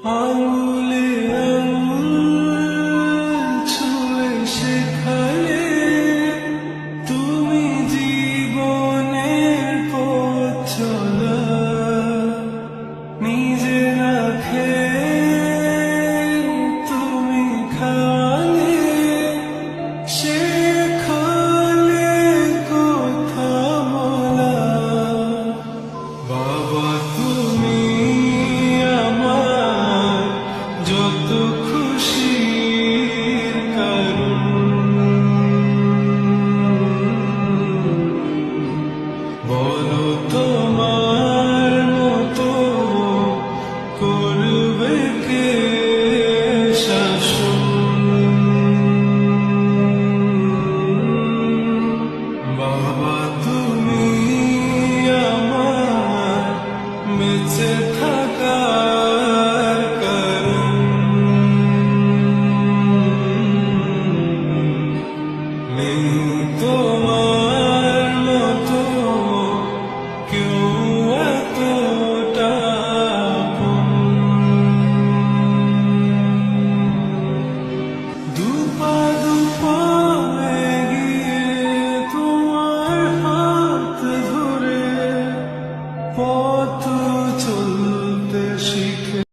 আঙুলে আঙুল ছুঁয়ে শেখালে তুমি জীবনের পথ চলা, নিজে না খেয়ে তুমি খাওয়ালে, শেখালে কথা বলা। বাবা তুমি আমার যত খুশির কারণ, বলো তোমার মতো করবে কে শাসন। বাবা তুমি আমার বেঁচে থাকার কারণ, নেই তো